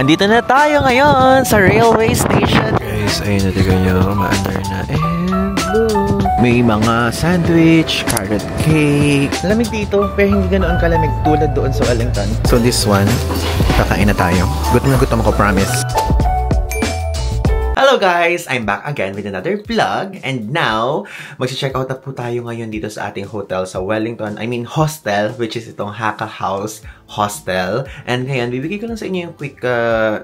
Andito na tayo ngayon sa railway station. Guys, ayun na, tignan nyo, maandar na. And look, may mga sandwich, carrot cake. Lamig dito, pero hindi ganoon kalamig tulad doon sa Wellington. So this one, kakain na tayo. Gutom na gutom ako, promise. Hello guys! I'm back again with another vlog. And now, mag-check out na po tayo ngayon dito sa ating hotel sa Wellington. I mean hostel, which is itong Haka House Hostel. And ngayon, bibigay ko lang sa inyo yung quick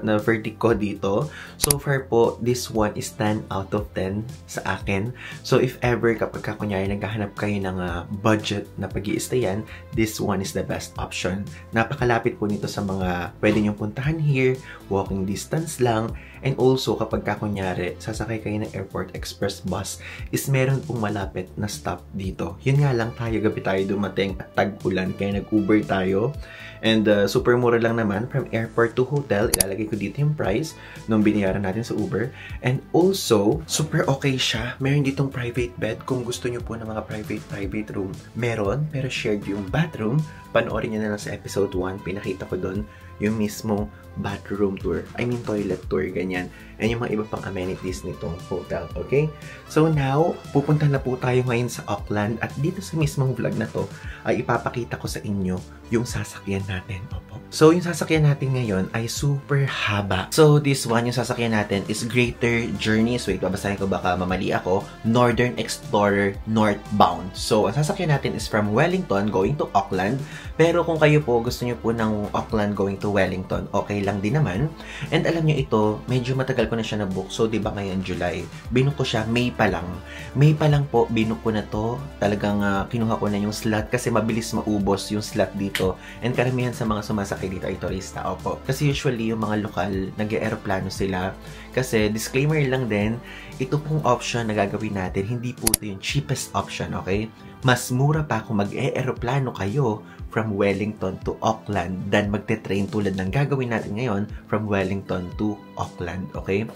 na verdict ko dito. So far po, this one is 10 out of 10 sa akin. So if ever kapag kunyari naghahanap kayo ng budget na pag-i-stayan, this one is the best option. Napakalapit po nito sa mga pwede nyong puntahan here, walking distance lang. And also, kapag kunyari, sasakay kayo ng Airport Express bus, is meron pong malapit na stop dito. Yun nga lang tayo, gabi tayo dumating at tag-ulan, kaya nag-Uber tayo. And super mura lang naman, from airport to hotel, ilalagay ko dito yung price nung binayaran natin sa Uber. And also, super okay siya. Meron ditong private bed kung gusto nyo po ng mga private room. Meron, pero shared yung bathroom. Panoorin nyo na lang sa episode 1, pinakita ko doon yung mismong bathroom tour. I mean toilet tour, ganyan. And yung mga iba pang amenities nitong hotel, okay? So now, pupunta na po tayo ngayon sa Auckland at dito sa mismong vlog na to, ay ipapakita ko sa inyo yung sasakyan natin. Opo. So yung sasakyan natin ngayon ay super haba. So this one, yung sasakyan natin is Greater Journeys. Wait, babasahin ko baka mamali ako. Northern Explorer Northbound. So ang sasakyan natin is from Wellington going to Auckland. Pero kung kayo po gusto nyo po ng Auckland going to Wellington, okay lang din naman. And alam nyo ito, medyo matagal ko na siya na-book. So, diba ngayon, July? Binook ko siya, May pa lang. May pa lang po, binook ko na to. Talagang kinuha ko na yung slot kasi mabilis maubos yung slot dito. And karamihan sa mga sumasakay dito ay turista. Opo. Kasi usually, yung mga lokal, nag-aeroplano sila. Kasi, disclaimer lang din, ito pong option na gagawin natin, hindi po ito yung cheapest option, okay? Mas mura pa kung mag-aeroplano kayo from Wellington to Auckland than magte-train tulad ng gagawin natin ngayon from Wellington to Auckland, okay?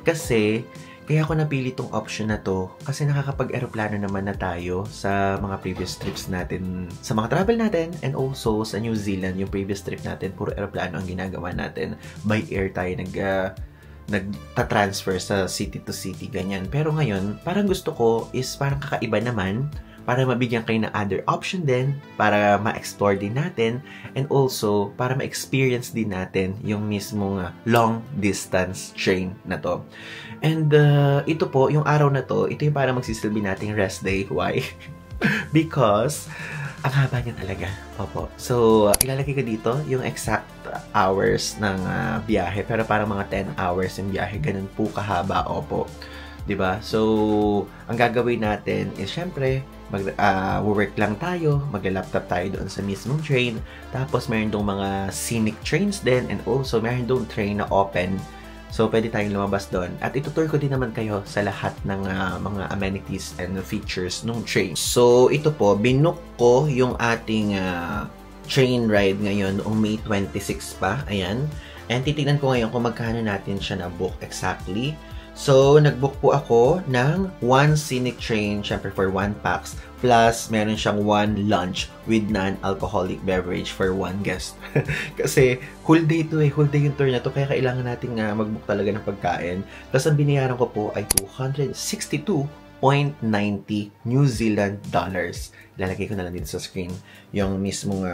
Kasi, kaya ako napili tong option na to kasi nakakapag-aeroplano naman na tayo sa mga previous trips natin, sa mga travel natin, and also sa New Zealand, yung previous trip natin, puro aeroplano ang ginagawa natin. By air tayo nagta-transfer sa city to city, ganyan. Pero ngayon, parang gusto ko is parang kakaiba naman, para mabigyan kayo ng other option din, para ma-explore din natin, and also, para ma-experience din natin yung mismong long distance train na to. And ito po, yung araw na to, ito yung para magsisilbi nating rest day. Why? Because, ang haba niya talaga. Opo. So, ilalagay ko dito yung exact hours ng biyahe, pero parang mga 10 hours yung biyahe. Ganun po kahaba. Opo. Diba? So, ang gagawin natin is, syempre, work lang tayo, mag-laptop tayo doon sa mismong train. Tapos, meron doon mga scenic trains din, and also, meron doon train na open. So, pwede tayong lumabas doon. At itutur ko din naman kayo sa lahat ng mga amenities and features ng train. So, ito po, binook ko yung ating train ride ngayon noong May 26 pa. Ayan. And titignan ko ngayon kung magkano natin siya na-book exactly. So, nag-book po ako ng 1 scenic train, syempre for 1 pax, plus meron siyang 1 lunch with non-alcoholic beverage for 1 guest. Kasi, whole day to whole day yung tour na to, kaya kailangan natin mag-book talaga ng pagkain. Plus, ang binayaran ko po ay 262.90 New Zealand dollars. Ilalagay ko na lang dito sa screen yung mismong,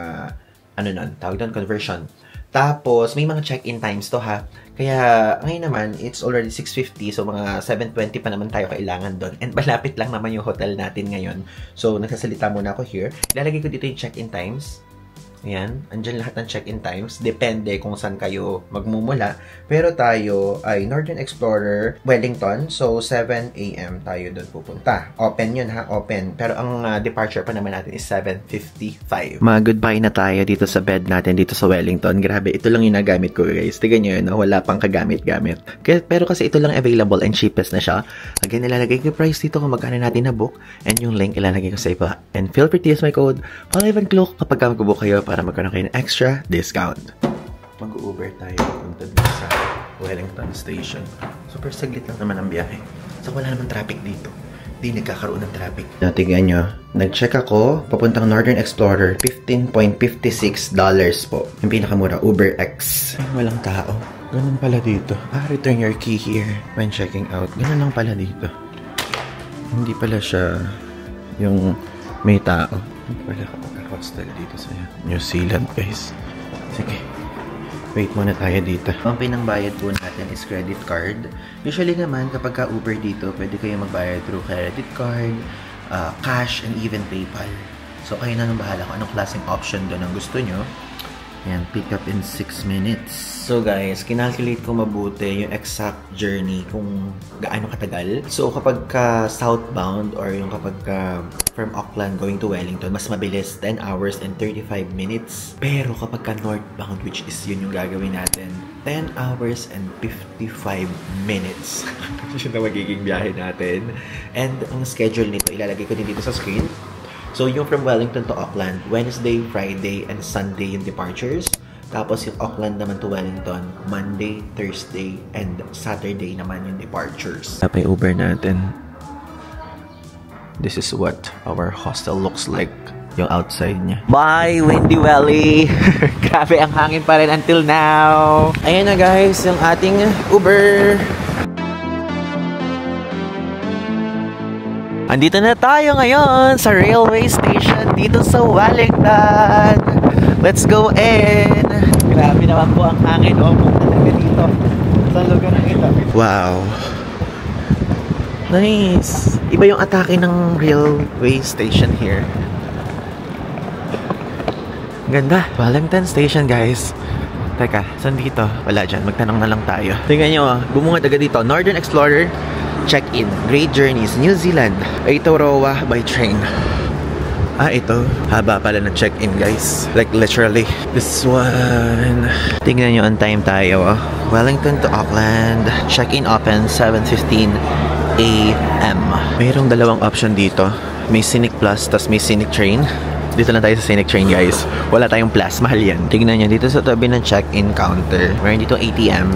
tawag doon, conversion. Tapos, may mga check-in times to ha. Kaya, ngayon naman, it's already 6:50. So, mga 7:20 pa naman tayo kailangan doon. And malapit lang naman yung hotel natin ngayon. So, nagsasalita muna ako here. Ilalagay ko dito yung check-in times. Ayan. Andyan lahat ng check-in times. Depende kung saan kayo magmumula. Pero tayo ay Northern Explorer, Wellington. So, 7 AM tayo doon pupunta. Open yun ha, open. Pero ang departure pa naman natin is 7:55. Mag-goodbye na tayo dito sa bed natin dito sa Wellington. Grabe, ito lang yung nagamit ko guys. Tignan nyo yun, no? Wala pang kagamit-gamit. Pero kasi ito lang available and cheapest na siya. Again, ilalagay ko yung price dito kung magkano natin na book. And yung link ilalagay ko sa iba. And feel free to use my code PaulIvanCloak kapag mag-book kayo para magkaroon kayo ng extra discount. Mag-Uber tayo punta dito sa Wellington Station. Super saglit lang naman ang biyahe. So wala naman traffic dito. Di nagkakaroon ng traffic. Tignan nyo, nag-check ako, papuntang Northern Explorer, $15.56 po. Yung pinakamura, Uber X. Walang tao. Ganun pala dito. Return your key here when checking out. Ganun lang pala dito. Hindi pala siya yung may tao. Hindi pala kapag hostel dito sa New Zealand, guys. Sige. Wait muna tayo dito. Ang pinangbayad po natin is credit card. Usually naman, kapag ka Uber dito, pwede kayo magbayad through credit card, cash, and even PayPal. So, kayo na nang bahala kung anong klaseng option doon ang gusto nyo. Ayan, pick up in 6 minutes. So guys, kinalculate ko mabuti yung exact journey kung gaano katagal. So kapag ka southbound or yung kapag ka from Auckland going to Wellington, mas mabilis, 10 hours and 35 minutes. Pero kapag ka northbound, which is yun yung gagawin natin, 10 hours and 55 minutes. Yun na magiging biyahe natin. And ang schedule nito, ilalagay ko din dito sa screen. So, yung from Wellington to Auckland, Wednesday, Friday, and Sunday yung departures. Tapos yung Auckland naman to Wellington, Monday, Thursday, and Saturday naman yung departures. Tapos Uber natin. This is what our hostel looks like. Yung outside niya. Bye, Windy Valley! Grabe, ang hangin pa rin until now. Ayan na guys, yung ating Uber. Andito na tayo ngayon sa railway station dito sa Wellington. Let's go in! Grabe naman po ang hangin. Pumunta talaga dito sa lugar na ito. Wow! Nice! Iba yung atake ng railway station here. Ganda! Wellington Station, guys. Teka, saan dito? Wala dyan. Magtanong na lang tayo. Tingnan nyo, bumungad agad dito. Northern Explorer check-in. Great Journeys, New Zealand. Aotearoa by train. Ito. Haba pala na check-in, guys. Like, literally. This one. Tingnan nyo, on time tayo. Wellington to Auckland. Check-in open 7:15 AM. Mayroong dalawang option dito. May Scenic Plus, tas may Scenic Train. Dito lang tayo sa Scenic Train, guys. Wala tayong plus. Mahal yan. Tingnan nyo, dito sa tabi ng check-in counter. Meron dito ATM.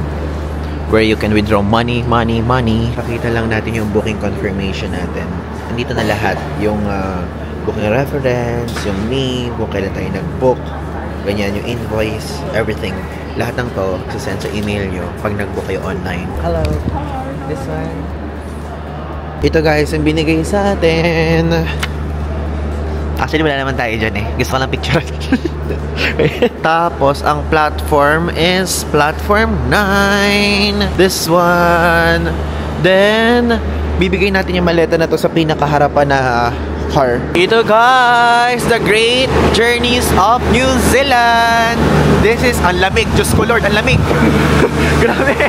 Where you can withdraw money. Pakita lang natin yung booking confirmation natin. Nandito na lahat. Yung booking reference, yung name, kung kailan tayo nag-book, ganyan, yung invoice, everything. Lahat ng to, sasend sa email nyo pag nag-book kayo online. Hello. This one. Ito guys, yung binigay sa atin. Actually, wala naman tayo dyan eh. Gusto ko lang picture. Tapos, ang platform is platform 9. This one. Then, bibigay natin yung maleta na to sa pinakaharapan na car. Ito guys, the Great Journeys of New Zealand. This is, ang lamig. Diyos ko Lord, ang lamig. Grabe.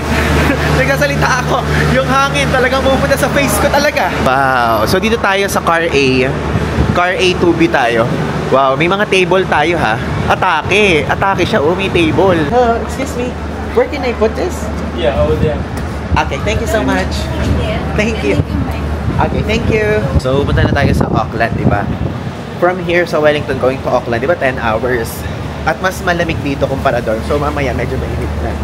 Nagsasalita ako. Yung hangin talagang pupunta sa face ko talaga. Wow. So, dito tayo sa car A. Car A2B tayo. Wow, may mga table tayo ha. Atake. Atake siya. Oh, may table. Excuse me. Where can I put this? Yeah, over there. Okay, thank you so much. Thank you. Okay, thank you. So, punta na tayo sa Auckland, diba? From here sa Wellington going to Auckland, diba 10 hours? At mas malamig dito kumpara doon. So, mamaya medyo mainit na.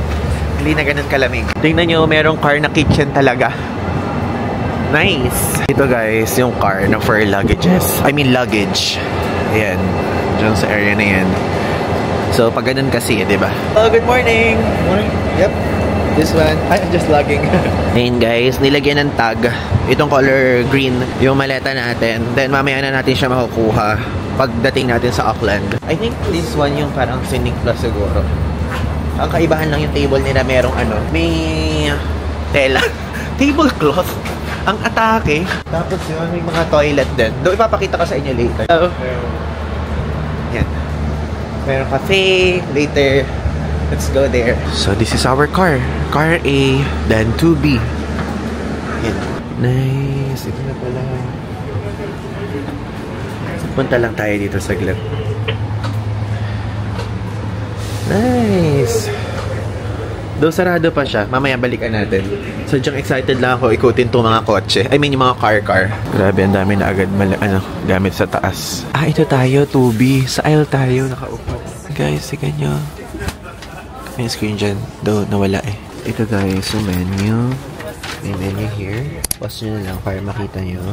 Hindi na ganun kalamig. Tingnan nyo, merong car na kitchen talaga. Nice! Ito guys, yung car na for luggages. I mean luggage. Ayan. Diyan sa area na yan. So, pag ganun kasi, diba? Oh, good morning! Morning. Yep. This one. I'm just lugging. Ayan guys, nilagyan ng tag. Itong color green, yung maleta natin. Then, mamaya na natin siya makukuha pagdating natin sa Auckland. I think this one yung parang Scenic Plus siguro. Ang kaibahan lang yung table nila, merong ano, may tela. Tablecloth. Ang atake. Tapos yun, may mga toilet din. Doon ipapakita ko sa inyo later. Oh. Yan. Mayroong cafe. Later. Let's go there. So this is our car. Car A, then 2B. Yan. Nice. Ito na pala. Punta lang tayo dito saglit. Nice. Though sarado pa siya, mamaya balikan natin. Sadyang excited lang ako ikutin itong mga kotse. I mean, yung mga car. Grabe, ang dami na agad gamit sa taas. Ito tayo, 2B. Sa aisle tayo, nakaupo. Guys, sigan nyo. May screen dyan. Though, nawala eh. Ito guys, yung menu. May menu here. Pause nyo na lang para makita nyo.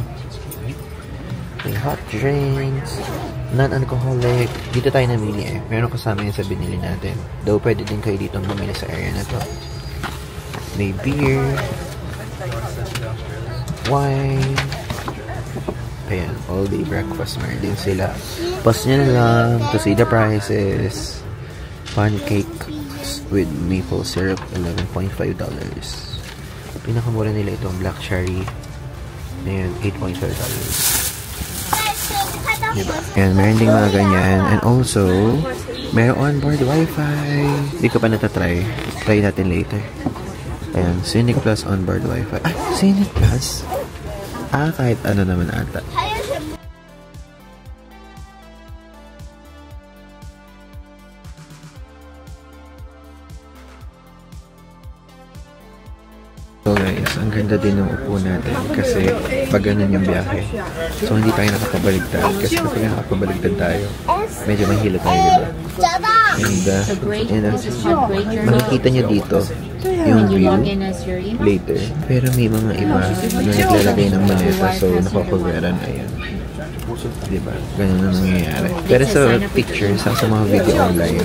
May hot drinks. Non-alcoholic. Dito tayo namili eh. Meron kasama yun sa binili natin. Though, pwede din kayo dito bumili sa area na to. May beer. Wine. Ayan, all day breakfast. Meron din sila. Pause nyo na lang to see the prices. Pancake with maple syrup, $11.5. Pinakamura nila itong black cherry. Ayan, $8.5. Diba? Ayan, meron ding mga ganyan. And also, meron onboard wifi. Hindi ko pa natatry. Try natin later. Ayan, Scenic Plus onboard wifi. Ah, Scenic Plus? Ah, kahit ano naman ata. So guys, ang ganda din ng upo natin kasi pag ganun yung biyahe. So hindi tayo nakapabaligtad kasi kapag nakapabaligtad tayo, medyo mahilo tayo, diba? And makikita nyo dito yung view later. Pero may mga iba na naglalagay ng maleta, so nakakagaran. Ayan. Diba? Ganun ang nangyayari. Pero sa pictures, sa mga video online,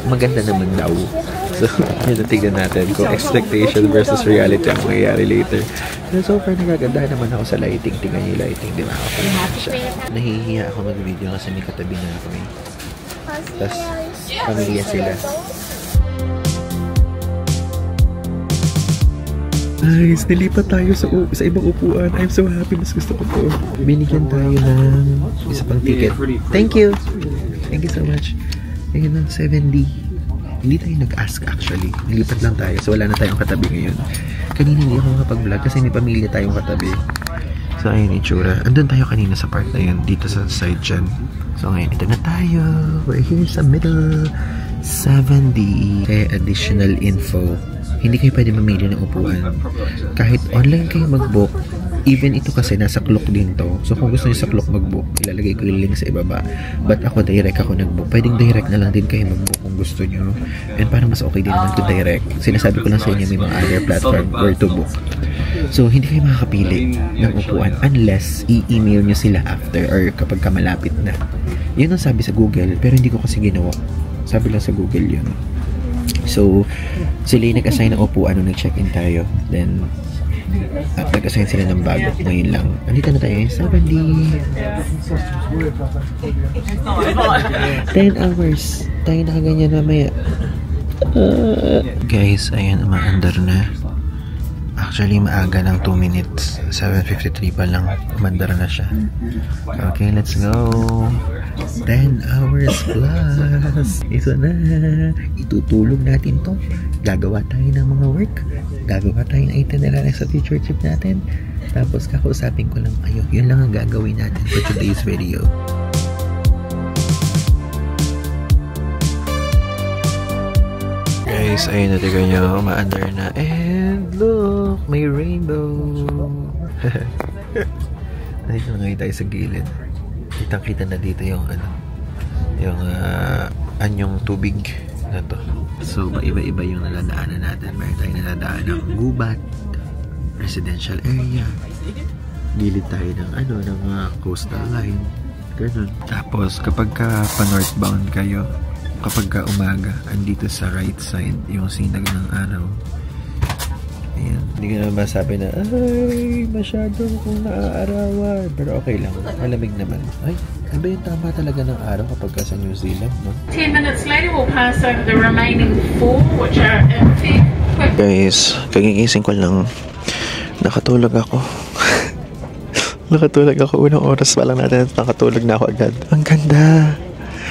maganda naman daw. So, yun tignan natin kung expectation versus reality ang mangyayari later. Pero so far, nagagandahan naman ako sa lighting. Tingnan yung lighting, di ba? Nahihiya ako mag-video kasi may katabi na kami. Tapos, pamilya sila. Guys, nilipat tayo sa ibang upuan. I'm so happy. Mas gusto ko to. Binigyan tayo ng isa pang ticket. Thank you! Thank you so much. Ayun ng 7D. Hindi tayo nag-ask actually. Nilipat lang tayo. So wala na tayong katabi ngayon. Kanina hindi ako makapag-vlog kasi may pamilya tayong katabi. So ayun itsura. Andun tayo kanina sa part na yun. Dito sa side dyan. So ngayon ito na tayo. We're here sa middle. 7D. Kaya additional info. Hindi kayo pwede mamili ng upuan. Kahit online kayo mag-book, even ito kasi nasa clock din to. So kung gusto niyo sa clock mag-book, ilalagay ko yung link sa ibaba. But ako direct ako nag-book. Pwedeng direct na lang din kayo mag-book kung gusto niyo. And para mas okay din naman kung direct. Sinasabi ko lang sa inyo may mga other platform where to book. So hindi kayo makakapili ng upuan unless i-email niyo sila after or kapag malapit na. Yun ang sabi sa Google, pero hindi ko kasi ginawa. Sabi lang sa Google yun. So, sila yung nag-assign ng upuan nung nag-check-in tayo. Then, nag-assign sila ng bago. Ngayon lang. Andito na tayo. 7D. 10 hours. Tayo nakaganyan mamaya. Guys, ayan, umaandar na. Actually, maaga ng 2 minutes. 7:53 pa lang. Umandar na siya. Okay, let's go. 10 hours plus. Ito na. Itutulong natin to. Gagawa tayo ng mga work. Gagawa tayo ng itinerary sa future trip natin. Tapos kakausapin ko lang kayo. Yun lang ang gagawin natin for today's video. Guys, ayun na tignan nyo. Maandar na. And look, may rainbow. Nandito na ngayon tayo sa gilid. Kitang-kita na dito yung anyong tubig na to. So, iba-iba yung naladaanan natin. Meron tayong naladaan ng gubat, residential area. Gilid tayo ng coastal line. Ganun. Tapos, kapag pa-northbound kayo, kapag umaga, andito sa right side yung sinag ng araw. Ayan. Hindi ko naman masabi na, ay, masyado kung naaarawan. Pero okay lang. Malamig naman. Ay, ano ba yung tama talaga ng araw kapag sa New Zealand, no? 10 minutes later, we'll pass over the remaining 4, which are empty. Guys, kagigising ko lang. Nakatulog ako. Nakatulog ako. Unang oras pa lang natin. Nakatulog na ako agad. Ang ganda.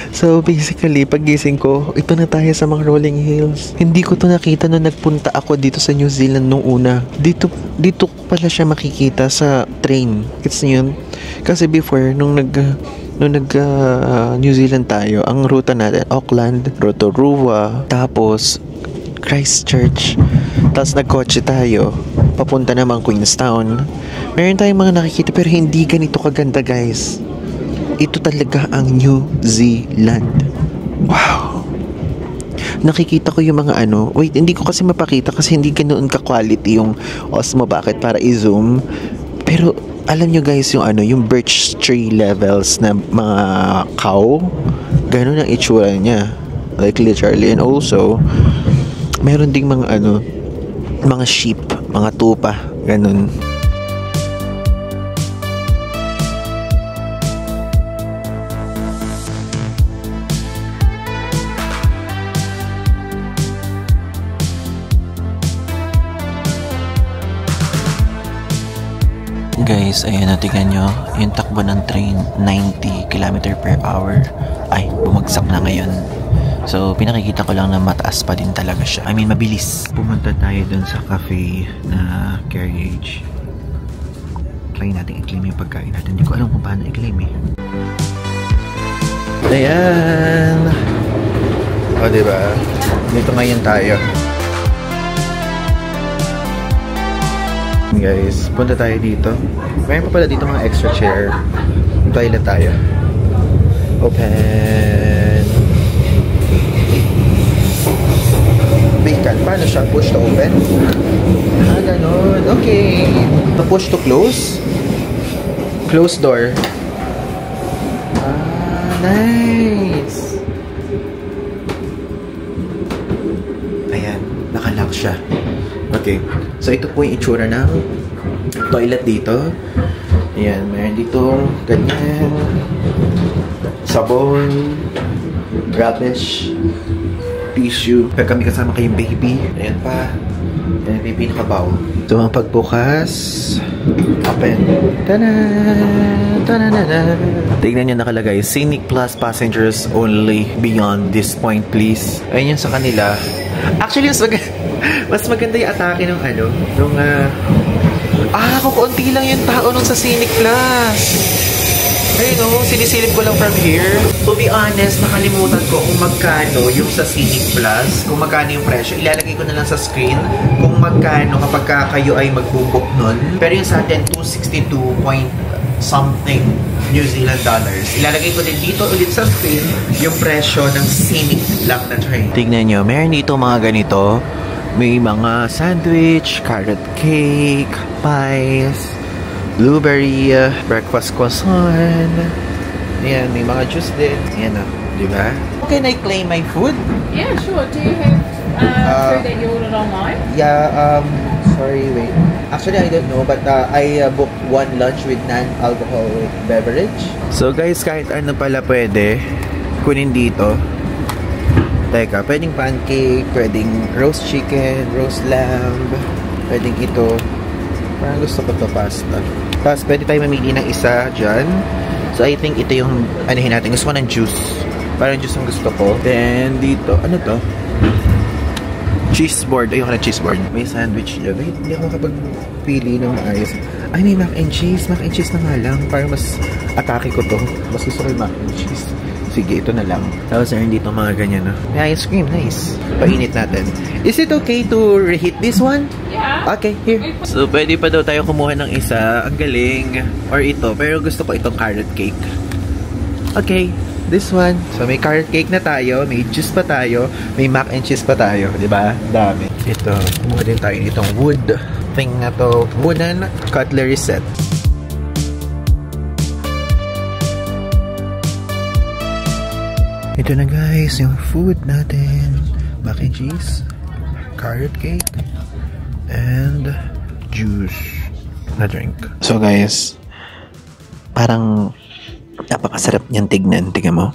So basically, paggising ko, ito na tayo sa mga rolling hills. Hindi ko to nakita nung nagpunta ako dito sa New Zealand nung una. Dito pala siya makikita sa train. Gets niyo yun? Kasi before, nung New Zealand tayo, ang ruta natin, Auckland, Rotorua, tapos Christchurch, tapos nagkotse tayo, papunta naman Queenstown. Meron tayong mga nakikita pero hindi ganito kaganda, guys. Ito talaga ang New Zealand. Wow! Nakikita ko yung mga wait, hindi ko kasi mapakita kasi hindi ganoon ka-quality yung Osmo. Bakit? Para i-zoom. Pero, alam nyo guys, yung birch tree levels na mga cow, ganoon ang itsura niya. Like literally. And also, meron ding mga mga sheep, mga tupa, ganun. Guys, ayan na, tingnan nyo yung takbo ng train, 90 km per hour. Ay, bumagsak na ngayon. So, pinakikita ko lang na mataas pa din talaga siya. I mean, mabilis. Pumunta tayo dun sa cafe na carriage. Try natin i-claim yung pagkain natin. Hindi ko alam kung paano i-claim eh. Ayan! O, diba? Dito ngayon tayo. Guys, punta tayo dito. Mayroon pa pala dito mga extra chair. Toilet tayo. Open. Vacant. Paano siya? Push to open? Ah, ganun. Okay. Push to close? Close door. Ah, nice. Ayan. Nakalock siya. Okay. So, ito po yung itsura ng toilet dito. Ayan. Meron ditong ganyan. Sabon. Rubbish. Tissue. Pag kami kasama kayong baby. Ayan pa. Ayan, baby nakabaw. So, ang pagbukas. Open. Tada! Tada-da-da! Tignan nyo nakalagay. Scenic Plus passengers only beyond this point, please. Ayan yun sa kanila. Actually, mas maganda yung atake ng ano. Nung, kukunti lang yung tao nung sa Scenic Plus. Ayun o, sinisilip ko lang from here. To be honest, nakalimutan ko kung magkano yung sa Scenic Plus. Kung magkano yung presyo. Ilalagay ko na lang sa screen kung magkano kapag kayo ay magbubook nun. Pero yung sa atin, 262 point something New Zealand dollars. Ilalagay ko din dito ulit sa screen yung presyo ng Scenic lang na train. Tignan nyo, meron dito mga ganito. May mga sandwich, carrot cake, pies, blueberry, breakfast croissant. Ayan, may mga juice din. Ayan o, diba? Can I claim my food? Yeah, sure. Do you have food that you ordered online? Yeah, sorry, wait. Actually, I don't know, but I booked one lunch with non-alcoholic beverage. So guys, kahit ano pala pwede kunin dito. Teka, pwedeng pancake, pwedeng roast chicken, roast lamb, pwedeng ito. Parang gusto ko to pasta. Tapos pwede tayo mamili ng isa dyan. So I think ito yung anuhin natin. Gusto ko ng juice. Parang juice ang gusto ko. Then dito, ano to? Cheese board. Ayoko na cheese board. May sandwich dyan. Wait, hindi ako makapagpili ng maayos. Ay, may mac and cheese. Mac and cheese na nga lang. Parang mas atake ko to. Mas gusto ko yung mac and cheese. Sige, ito na lang. Tapos meron dito mga ganyan, no? May ice cream. Nice. Painit natin. Is it okay to reheat this one? Yeah. Okay, here. So, pwede pa daw tayo kumuha ng isa. Ang galing. Or ito. Pero gusto ko itong carrot cake. Okay. This one. So, may carrot cake na tayo. May juice pa tayo. May mac and cheese pa tayo. Diba? Dami. Ito. Kumuha din tayo itong wood thing na to. Wooden cutlery set. Ito na guys, yung food natin. Mac and cheese, carrot cake, and juice na drink. So guys, parang napakasarap niyang tignan. Tignan mo.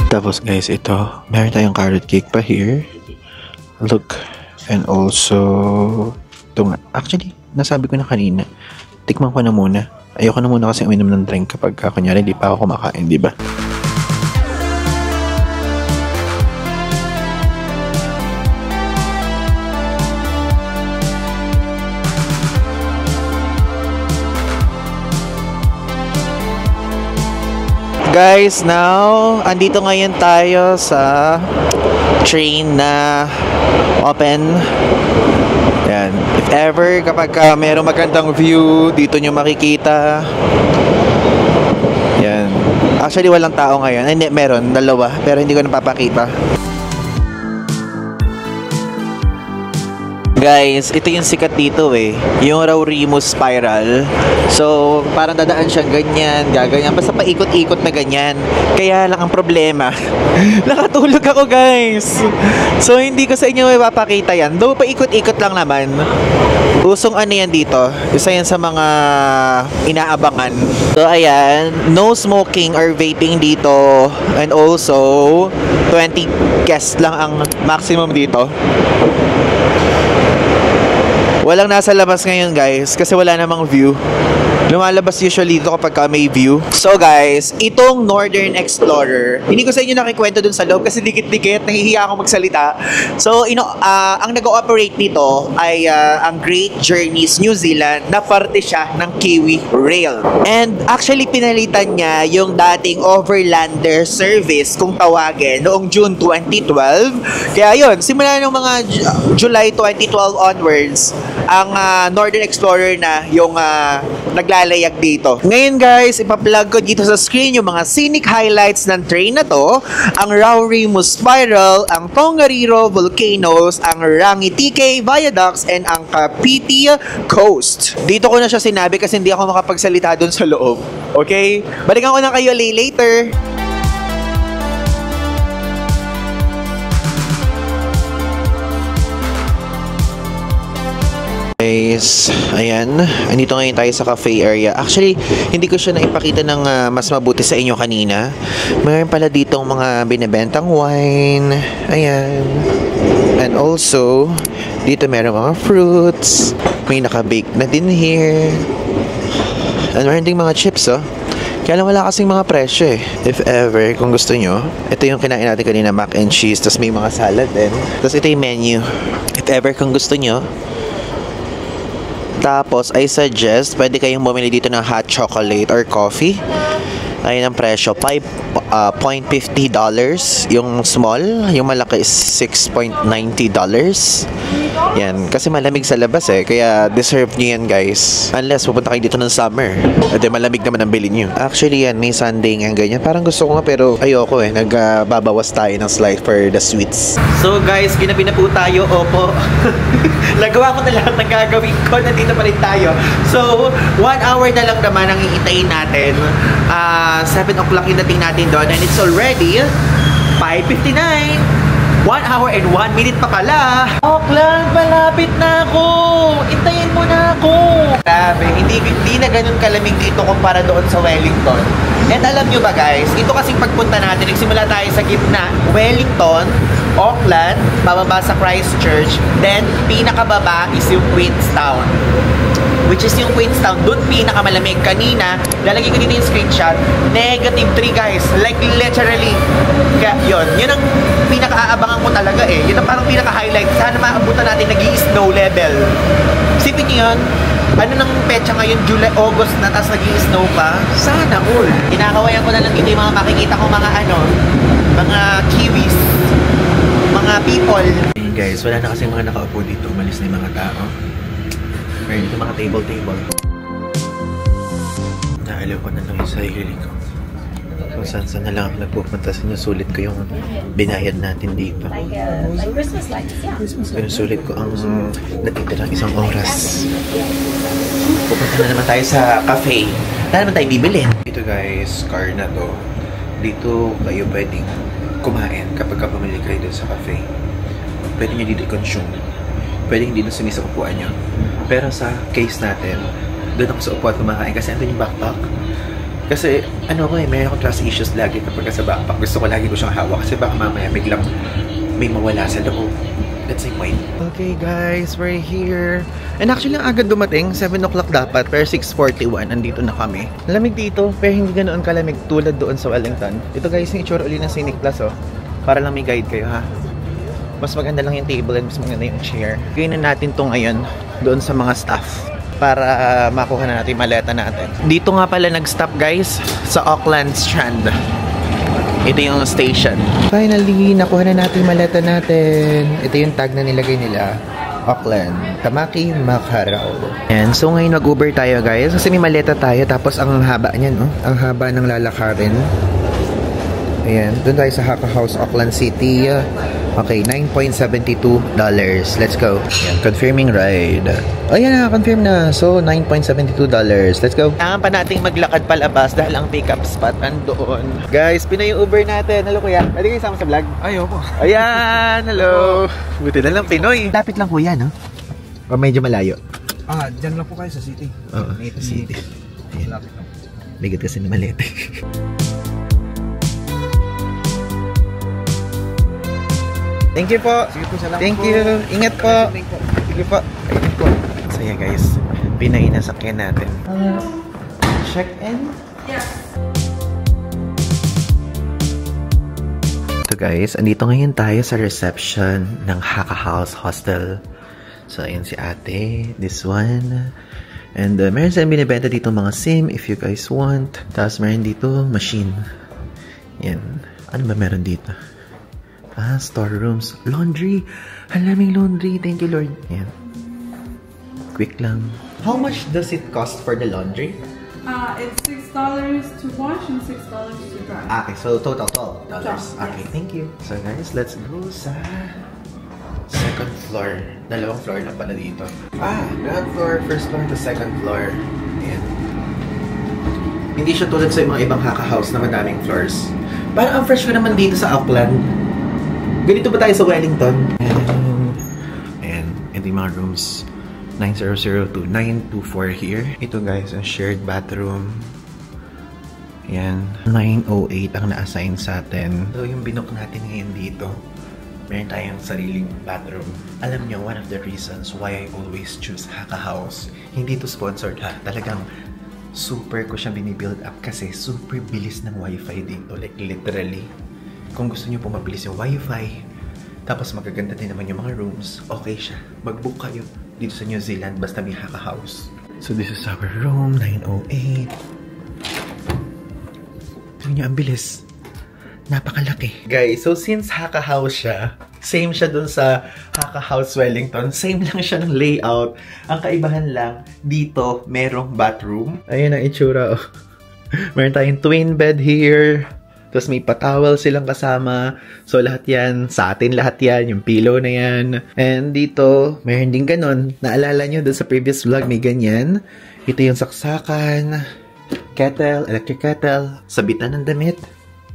Tapos guys, ito. Meron tayong carrot cake pa here. Look. And also, ito nga. Actually, nasabi ko na kanina. Tikman ko na muna. Ayoko na muna kasi uminom ng drink kapag kunyari di pa ako kumakain, di ba? Guys, now, andito ngayon tayo sa train na open. Yan. If ever, kapag mayroong magandang view, dito nyo makikita. Yan. Actually, walang tao ngayon. Hindi, meron. Dalawa. Pero hindi ko napapakita. Guys, ito yung sikat dito eh. Yung raw Remus Spiral. So, parang dadaan siyang ganyan, gaganyan. Basta paikot-ikot na ganyan. Kaya lang ang problema, nakatulog ako guys. So, hindi ko sa inyo mapapakita yan. Though, paikot-ikot lang naman. Usong ano yan dito. Isa yan sa mga inaabangan. So, ayan. No smoking or vaping dito. And also, 20 guests lang ang maximum dito. Walang nasa labas ngayon guys kasi wala namang view. Lumalabas usually dito kapag may view. So guys, itong Northern Explorer, hindi ko sa inyo nakikwento dun sa loob kasi dikit-dikit, nahihiya ako magsalita. So, ang nag-ooperate nito ay ang Great Journeys New Zealand na parte siya ng Kiwi Rail. And actually, pinalitan niya yung dating Overlander service kung tawagin noong June 2012. Kaya yun, simula ng mga July 2012 onwards, ang Northern Explorer na yung naglalayag dito. Ngayon guys, ipa-plug ko dito sa screen yung mga scenic highlights ng train na to. Ang raw Remus Spiral, ang Tongariro Volcanoes, ang Rangitike Viaducts, and ang Kapiti Coast. Dito ko na siya sinabi kasi hindi ako makapagsalita dun sa loob. Okay? Balikan ko na kayo later. Guys, ayan. Andito ngayon tayo sa cafe area. Actually, hindi ko siya naipakita ng mas mabuti sa inyo kanina. Mayroon pala ditong mga binibentang wine. Ayan. And also, dito meron mga fruits. May naka-bake na din here. And meron ding mga chips, oh. Kaya lang wala kasing mga presyo eh. If ever, kung gusto nyo, ito yung kinain natin kanina, mac and cheese. Tapos may mga salad din. Tapos ito yung menu. If ever, kung gusto nyo. Tapos, I suggest, pwede kayong bumili dito ng hot chocolate or coffee. Ayun ang presyo, $5.50. Yung small, yung malaki is $6.90. Yan, kasi malamig sa labas eh. Kaya deserve nyo yan guys. Unless pupunta kayo dito ng summer. At malamig naman ang bilhin nyo. Actually yan, may sundae nga ganyan. Parang gusto ko nga pero ayoko eh. Nagbabawas tayo ng slice for the sweets. So guys, ginabi na po tayo. Opo. Nagawa ko na lahat ng gagawin ko. Nandito pa rin tayo. So, 1 hour na lang naman ang iitayin natin. 7 o'clock yung dating natin doon. And it's already 5:59. 1 hour and 1 minute pa pala. Auckland, malapit na ako. Intayin mo na ako. Grabe, hindi na ganun kalamig dito kumpara doon sa Wellington. And alam nyo ba guys, ito kasing pagpunta natin, nagsimula tayo sa gitna, Wellington, Auckland, bababa sa Christchurch, then pinakababa is yung Queenstown. Which is yung Queenstown, doon pinakamalamig. Kanina, lalagay ko dito yung screenshot, -3 guys, like literally. Kaya yun ang pinaka-aabangan ko talaga eh. Yun ang parang pinaka-highlight. Sana maabutan natin nag-i-snow level. Sipin nyo yun, ano nang petsa ngayon, July, August na, tapos nag-i-snow pa? Sana all. Kinakawayan ko na lang dito yung mga makikita ko mga mga kiwis, mga people. Hey guys, wala na kasi mga nakaupo dito. Umalis na yung mga tao. Meron dito mga table. Naalaw ko na lang yung sarili ko. So, saan na lang ako nagpupunta. Sinusulit ko yung binayad natin dito. Sinusulit ko ang natitirang 1 oras. Pupunta na naman tayo sa cafe. Wala naman tayo bibilin. Ito guys, car na to. Dito kayo pwedeng kumain kapag pumili kayo dito sa cafe. Pwede nyo dito i-consume. Pwede hindi dito sumisa upuan nyo. Pero sa case natin, doon ako sa upuan kumakain kasi andun yung backpack. Kasi mayroon akong trust issues lagi kapag sa backpack. Gusto ko lagi ko siyang hawak kasi baka mamaya biglang may mawala sa loob. Let's say wait. Okay guys, we're here. And actually ang agad dumating, 7 o'clock dapat, pero 6:41, andito na kami. Lamig dito, pero hindi ganoon kalamig tulad doon sa Wellington. Ito guys, yung itsura uli ng Scenic Plus para lang may guide kayo ha. Mas maganda lang yung table and mas maganda yung chair. Gawin na natin to ngayon doon sa mga staff para makuha na natin yung maleta natin. Dito nga pala nag-stop guys sa Auckland Strand. Ito yung station. Finally, nakuha na natin yung maleta natin. Ito yung tag na nilagay nila. Auckland, Tamaki, Makarao. And so ngayon nag-Uber tayo guys kasi may maleta tayo tapos ang haba niyan, ang haba ng lalakarin. Ayan, doon tayo sa Haka House, Auckland City. Okay, $9.72. Let's go. Yan, confirming ride. Oh, yan na, confirm na. So, $9.72. Let's go. Kailangan pa nating maglakad palabas dahil ang pick-up spot andoon. Guys, Pinoy yung Uber natin. Hello, kuya. Pwede kayo sama sa vlog? Ayoko. Ayan, hello. Buti na lang Pinoy. Lapit lang kuya, no? O medyo malayo? Dyan lang po kayo sa city. Oo, sa city. Ayan. Lapit lang. Bigat kasi na malete. Thank you po. Sige po, salamat Thank po. you. Ingat po. Thank you. Sige po. Ingat po. So yeah guys, Pinay na sakyan natin. Check-in? Yes. So guys, andito ngayon tayo sa reception ng Haka House Hostel. So ayan si ate, this one. And meron silang binibenta dito mga SIM if you guys want. Tapos meron dito machine. Yan. Ano ba meron dito? Storerooms. Laundry. Halaming laundry. Thank you, Lord. Yan. Quick lang. How much does it cost for the laundry? It's $6 to wash and $6 to dry. Okay, so total $12. Yes. Okay, thank you. So guys, let's go sa second floor. Dalawang floor lang pala dito. Ground floor, first floor, to second floor. Ayan. Hindi siya tulad sa mga ibang Haka House na madaming floors. Parang ang fresh ko naman dito sa Auckland. Ganito ba tayo sa Wellington? Ayan, ito yung mga rooms. 900 to 924 here. Ito guys, ang shared bathroom. Ayan, 908 ang na-assign sa atin. So yung binook natin ngayon dito, meron tayong sariling bathroom. Alam nyo, one of the reasons why I always choose Haka House, hindi to sponsored ha, talagang super ko siyang binibuild up kasi super bilis ng wifi dito, like literally. Kung gusto nyo po mabilis yung wifi, tapos magaganda din naman yung mga rooms, okay siya. Mag-book kayo dito sa New Zealand basta may Haka House. So this is our room, 908. Tignan nyo, ang bilis. Napakalaki. Guys, so since Haka House siya, same siya dun sa Haka House Wellington. Same lang siya ng layout. Ang kaibahan lang, dito merong bathroom. Ayun ang itsura. Oh. Meron tayong twin bed here. Tapos may patawel silang kasama. So lahat yan, sa atin lahat yan. Yung pillow na yan. And dito, meron din ganun. Naalala nyo dun sa previous vlog, may ganyan. Ito yung saksakan. Kettle, electric kettle. Sabitan ng damit.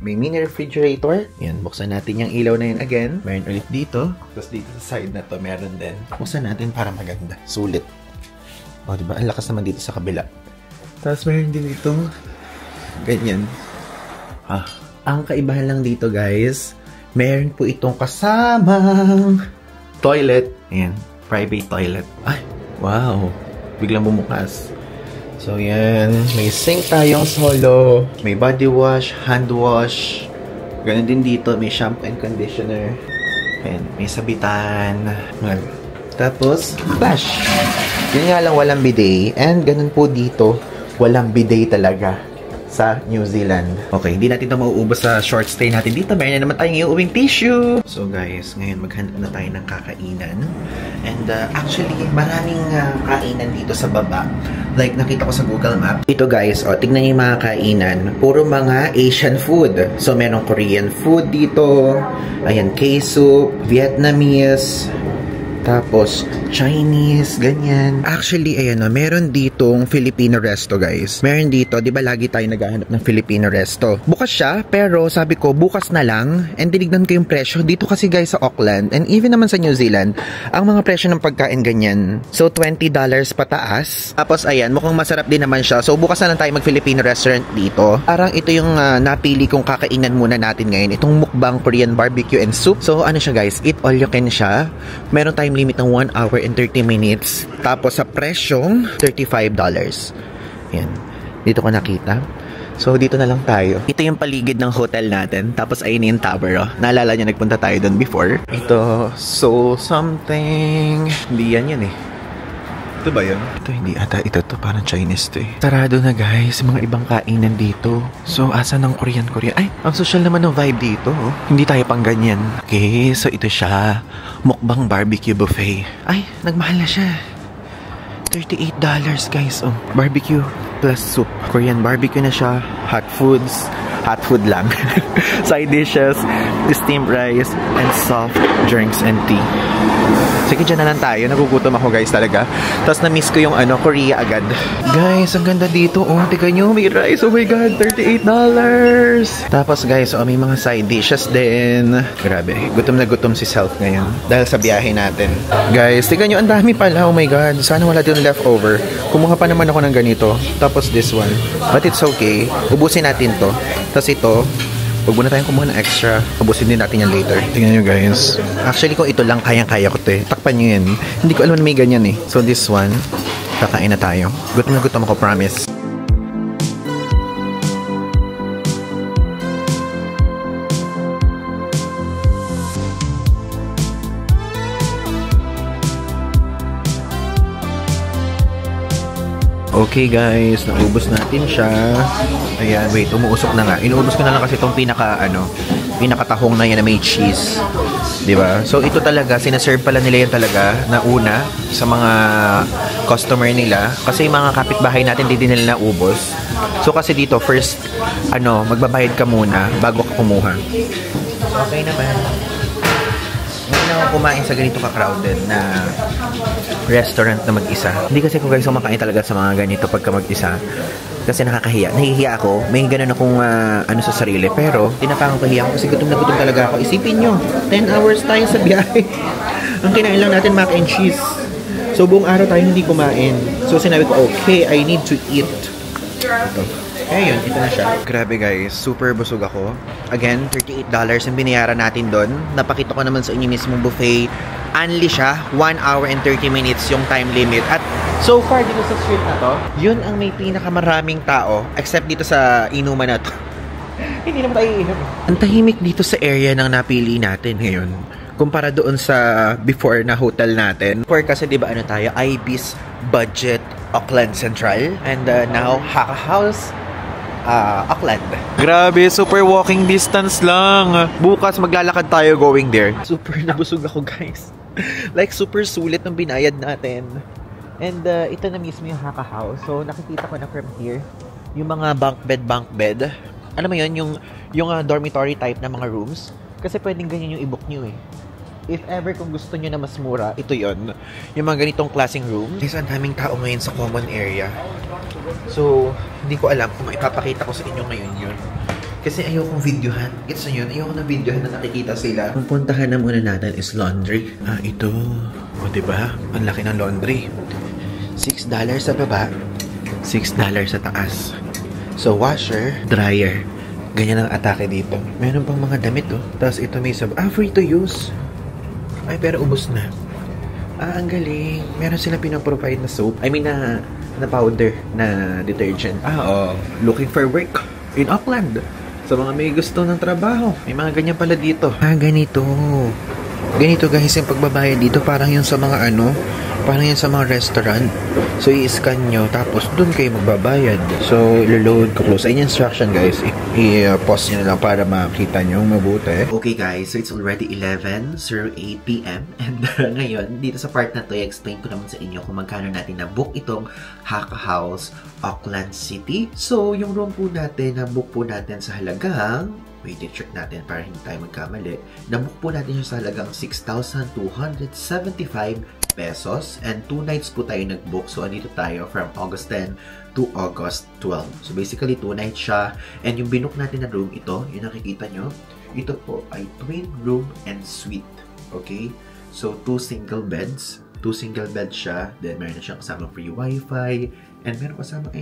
May mini refrigerator. Yan, buksan natin yung ilaw na yun again. Meron ulit dito. Tapos dito sa side na to, meron din. Buksan natin para maganda. Sulit. O, diba? Ang lakas naman dito sa kabila. Tapos meron din itong ganyan. Ang kaibahan lang dito, guys, meron po itong kasamang toilet. Ayan, private toilet. Ay, wow. Biglang bumukas. So, yan. May sink tayong solo. May body wash, hand wash. Ganun din dito. May shampoo and conditioner. Ayan. May sabitan. Tapos, flash. Yun nga lang, walang bidet. And ganun po dito, walang bidet talaga sa New Zealand. Okay, hindi natin ito mauubos sa short stay natin dito. Meron na naman tayong iuwing tissue. So guys, ngayon maghanap na tayo ng kakainan. And actually, maraming kainan dito sa baba. Like, nakita ko sa Google Map. Ito guys, tignan niyo yung mga kainan. Puro mga Asian food. So, merong Korean food dito. Ayan, K-soup, Vietnamese, tapos Chinese, ganyan. Actually, ayan o, meron ditong Filipino resto, guys. Meron dito, di ba lagi tayo naghahanap ng Filipino resto? Bukas siya, pero sabi ko, bukas na lang. And tinignan ko yung presyo. Dito kasi, guys, sa Auckland, and even naman sa New Zealand, ang mga presyo ng pagkain ganyan. So, $20 pataas. Tapos, ayan, mukhang masarap din naman siya. So, bukas na lang tayo mag-Filipino restaurant dito. Parang ito yung napili kong kakainan muna natin ngayon. Itong mukbang Korean barbecue and soup. So, ano siya, guys? Eat all you can siya. Meron time limit ng 1 hour and 30 minutes. Tapos sa presyong $35. Yan. Dito ko nakita. So, dito na lang tayo. Ito yung paligid ng hotel natin. Tapos, ayun yung tower, oh. Naalala nyo, nagpunta tayo doon before. Ito, so something. Hindi yan eh. Ito ba yun? Ito, hindi ata. Ito to, parang Chinese to eh. Sarado na guys, mga ibang kainan dito. So, asa ng Korean? Ay, ang social naman ng vibe dito, oh. Hindi tayo pang ganyan. Okay, so ito siya. Mukbang barbecue buffet. Ay, nagmahal na siya. $38 guys, oh. Barbecue plus soup. Korean barbecue na siya. Hot foods. hot food lang. Side dishes, steamed rice, and soft drinks and tea. Sige, dyan na lang tayo. Nagugutom ako guys talaga. Tapos na-miss ko yung Korea agad. Guys, ang ganda dito. Oh, tignan nyo, may rice. Oh my God, $38. Tapos guys, may mga side dishes din. Grabe, gutom na gutom si Self ngayon. Dahil sa biyahe natin. Guys, tignan nyo, ang dami pala. Oh my God, sana wala din leftover. Kumuha pa naman ako ng ganito. Tapos this one. But it's okay. Ubusin natin to. Tapos ito, huwag muna tayong kumuha ng extra. Ubusin din natin yan later. Tingnan nyo guys. Actually, kung ito lang, kayang-kaya ko to eh. Takpan nyo yan. Hindi ko alam na may ganyan eh. So this one, kakain na tayo. Gutom na gutom ako, promise. Okay guys, naubos natin siya. Ayan, wait, umuusok na nga. Inuubos ko na lang kasi itong pinakatahong na yan na may cheese. Diba? So ito talaga, sinaserve pala nila yan talaga na una sa mga customer nila. Kasi yung mga kapitbahay natin, hindi din nila naubos. So kasi dito, first, magbabayad ka muna bago ka kumuha. Okay naman. Hindi na ako kumain sa ganito ka-crowded na restaurant na mag-isa. Hindi kasi ko guys kumakain talaga sa mga ganito pagka mag-isa. Kasi nakakahiya. Nahihiya ako. May ganun akong sa sarili. Pero, tinapakahiya ako kasi gutom na gutom talaga ako. Isipin nyo, 10 hours tayo sa biyahe. Ang kinain lang natin mac and cheese. So, buong araw tayo hindi kumain. So, sinabi ko, okay, I need to eat. Ito. Kaya yun, ito na siya. Grabe guys, super busog ako. Again, $38 ang binayaran natin doon. Napakita ko naman sa inyo mismong buffet. Only siya, 1 hour and 30 minutes yung time limit. At so far dito sa street na to, yun ang may pinakamaraming tao. Except dito sa inuman na to. Hindi naman tayo iinom. Ang tahimik dito sa area ng napili natin ngayon. Kumpara doon sa before na hotel natin. Before kasi diba tayo, Ibis Budget Auckland Central. And now, Haka House Auckland. Grabe, super walking distance lang. Bukas maglalakad tayo going there. Super nabusog ako guys. Like super sulit ng binayad natin. And ito na mismo yung Haka House. So nakikita ko na from here yung mga bunk bed. Alam mo yun, yung dormitory type na mga rooms. Kasi pwedeng ganyan yung i-book nyo eh. If ever kung gusto nyo na mas mura, ito yon. Yung mga ganitong klaseng rooms. Guys, ang daming tao ngayon sa common area. So, hindi ko alam kung ipapakita ko sa inyo ngayon yun. Kasi ayokong videohan. It's yun, ayoko na videohan na nakikita sila. Ang puntahan na muna natin is laundry. Ito. O, diba? Ang laki ng laundry. $6 sa baba. $6 sa taas. So, washer, dryer. Ganyan ang atake dito. Meron pang mga damit, oh. Tapos ito may free to use. Ay, pero ubos na. Ang galing. Meron sila pinaprovide na soap. I mean, na powder na detergent. Looking for work in Auckland. Sa mga may gusto ng trabaho. May mga ganyan pala dito. Ganito. Ganito guys yung pagbabayad dito. Parang yun sa mga parang yun sa mga restaurant. So, i-scan nyo. Tapos, dun kayo magbabayad. So, ilo-load ko close. Ay, instruction guys. I-pause nyo na lang para makita nyo mabuti. Okay guys, so it's already 11:08 PM. And ngayon, dito sa part na to, i-explain ko naman sa inyo kung magkano natin na-book itong Haka House, Auckland City. So, yung room po natin, na-book po natin sa halagang, wait, i-check natin para hindi tayo magkamali. Na-book po natin yung sa halagang 6,275 pesos and 2 nights po tayo nag-book. So, andito tayo from August 10 to August 12. So, basically, 2 nights siya. And yung binook natin na room, ito, yung nakikita nyo, ito po ay twin room and suite. Okay? So, 2 single beds. 2 single beds siya. Then, meron na siyang kasama free wifi. And meron kasama,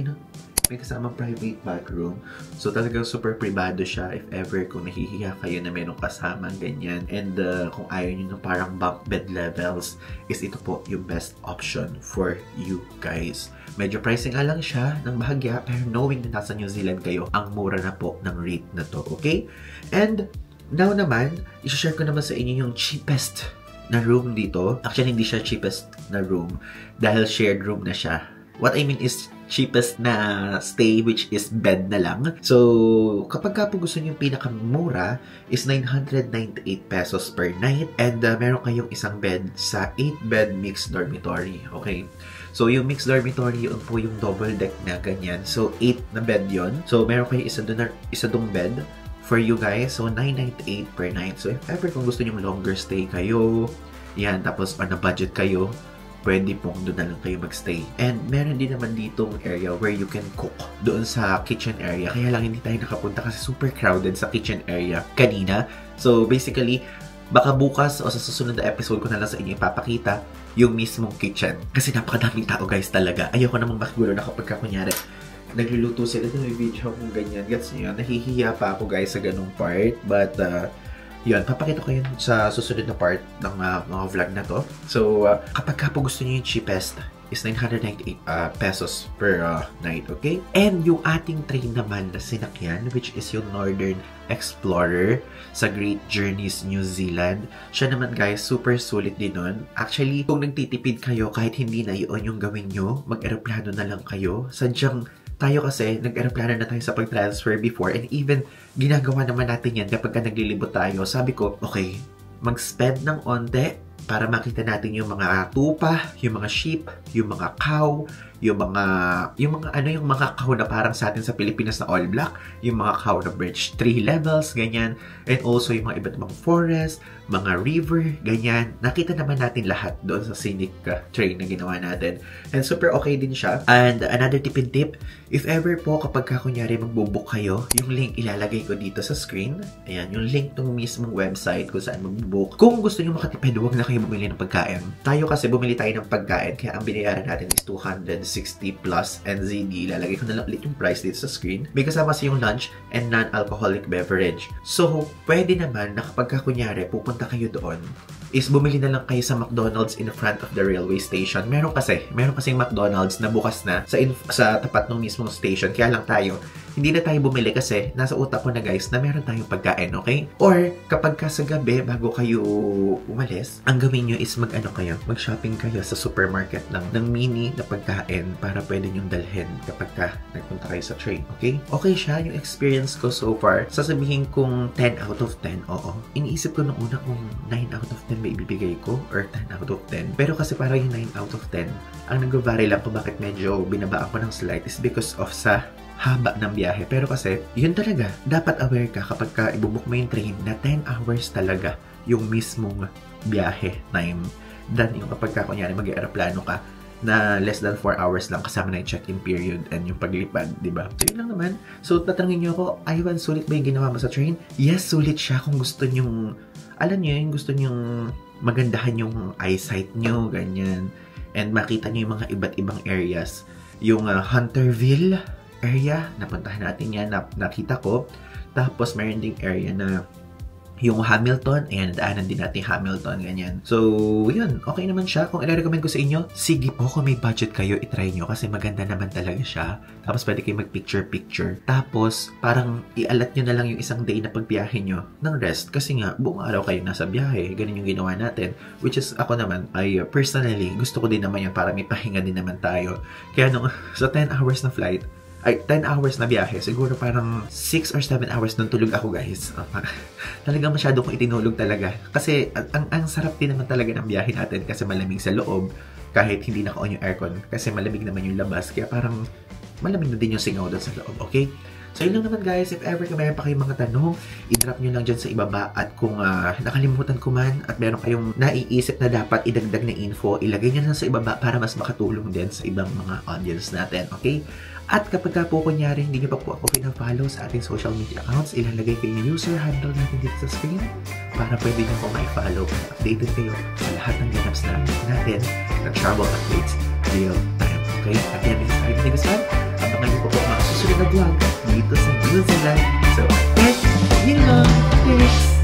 may kasamang private bathroom. So, talagang super privado siya if ever kung nahihiya kayo na mayroong kasamang ganyan. And kung ayaw nyo ng parang bunk bed levels, is ito po yung best option for you guys. Medyo pricing nga lang siya ng bahagya, pero knowing na nasa New Zealand kayo, ang mura na po ng rate na to, okay? And now naman, i-share ko naman sa inyo yung cheapest na room dito. Actually, hindi siya cheapest na room dahil shared room na siya. What I mean is cheapest na stay, which is bed na lang. So, kapag ka po gusto nyo yung pinakamura is 998 pesos per night. And meron kayong isang bed sa 8-bed mixed dormitory. Okay? So, yung mixed dormitory, yun po yung double deck na ganyan. So, 8 na bed yon. So, meron kayo isa dong bed for you guys. So, 998 per night. So, if ever kung gusto nyo longer stay kayo, yan, tapos on a budget kayo, pwede pong doon na lang kayo magstay. And meron din naman ditong area where you can cook doon sa kitchen area. Kaya lang hindi tayo nakapunta kasi super crowded sa kitchen area kanina. So, basically, baka bukas o sa susunod na episode ko na lang sa inyo ipapakita yung mismong kitchen. Kasi napakadaming tao guys talaga. Ayoko namang makigulo na kapag kunyari nagluluto sila na may video kung ganyan. Gets nyo yun? Nahihiya pa ako guys sa ganung part. But, yun, papakita ko yun sa susunod na part ng mga vlog na to. So, kapag po gusto niyo yung cheapest is 998 pesos per night, okay? And yung ating train naman na sinakyan, which is yung Northern Explorer sa Great Journeys New Zealand. Siya naman guys, super sulit din nun. Actually, kung nagtitipid kayo, kahit hindi na yun yung gawin nyo, mag-aeroplano na lang kayo. Sadyang tayo kasi, nag-aeroplano na tayo sa pag-transfer before and even ginagawa naman natin yan kapag naglilibot tayo. Sabi ko, okay, mag-spend ng onte para makita natin yung mga tupa, yung mga sheep, yung mga cow, yung mga cow na parang sa atin sa Pilipinas na all black, yung mga cow na birch tree levels, ganyan, and also yung mga iba't ibang forest, mga river, ganyan. Nakita naman natin lahat doon sa scenic train na ginawa natin. And super okay din siya. And another tip and tip, if ever po kapag kunyari magbubook kayo, yung link ilalagay ko dito sa screen. Ayan, yung link ng mismong website kung saan magbubook. Kung gusto nyo makatipid, huwag na kayo bumili ng pagkain. Tayo kasi bumili tayo ng pagkain, kaya ang binayaran natin is 260 plus NZD. Ilalagay ko na lang ulit yung price dito sa screen. May kasama sa yung lunch and non-alcoholic beverage. So, pwede naman na kapag kunyari pupunta kayo doon, is bumili na lang kayo sa McDonald's in front of the railway station. Meron kasing McDonald's na bukas na sa tapat ng mismong station. Kaya lang tayo, hindi na tayo bumili kasi nasa utak ko na guys na meron tayong pagkain, okay? Or kapag ka sa gabi, bago kayo umalis, ang gawin nyo is mag-shopping kayo sa supermarket ng mini na pagkain para pwede nyong dalhin kapag ka nagpunta kayo sa train, okay? Okay siya yung experience ko so far. Sasabihin kong 10 out of 10, oo. Iniisip ko nung una kung 9 out of 10 may ibibigay ko or 10 out of 10. Pero kasi parang yung 9 out of 10, ang nag-vary lang kung bakit medyo binabaan ko ng slight is because of sa haba ng biyahe. Pero kasi, yun talaga, dapat aware ka kapag ka ibubook mo yung train na 10 hours talaga yung mismong biyahe time. Then, yung kapag ka, kunyari, mag-aeroplano ka na less than 4 hours lang kasama na yung check-in period and yung paglipad, diba? So, yun lang naman. So, tatanungin nyo ako, Ivan, sulit ba yung ginawa mo sa train? Yes, sulit siya kung gusto nyong, alam nyo yun, gusto nyong magandahan yung eyesight nyo, ganyan. And makita nyo yung mga iba't ibang areas. Yung Hunterville area, napuntahan natin yan, nakita ko. Tapos, meron ding area na yung Hamilton, ayan, daanan din natin Hamilton, ganyan. So, yun, okay naman siya. Kung i-recommend ko sa inyo, sige po, kung may budget kayo, itry nyo kasi maganda naman talaga siya. Tapos, pwede kayo mag-picture-picture. Tapos, parang i-alat nyo na lang yung isang day na pagbiyahe nyo ng rest. Kasi nga, buong araw kayo nasa biyahe. Ganun yung ginawa natin. Which is, ako naman, ay personally, gusto ko din naman yun para may pahinga din naman tayo. Kaya nung, sa 10 hours na flight, ay 10 hours na biyahe, siguro parang 6 or 7 hours nung tulog ako guys. Talagang masyado kong itinulog talaga. Kasi ang sarap din naman talaga ng biyahe natin kasi malamig sa loob kahit hindi naka-on yung aircon kasi malamig naman yung labas. Kaya parang malamig na din yung singaw doon sa loob, okay? So yun lang naman guys, if ever mayroon pa kayong mga tanong, i-drop nyo lang dyan sa ibaba at kung nakalimutan ko man at meron kayong naiisip na dapat idagdag na info, ilagay nyo lang sa ibaba para mas makatulong din sa ibang mga audience natin, okay? At kapag po kunyari, hindi nyo pa po ako pina-follow sa ating social media accounts, ilalagay kayo yung user handle natin dito sa screen para pwede nyo po ma-follow at updated kayo sa lahat ng ganaps natin ng travel updates real time. Okay? Again, this is Ivan Negusman. Abangan nyo po po mga susunod na vlog dito sa New Zealand. So, yun lang. Thanks!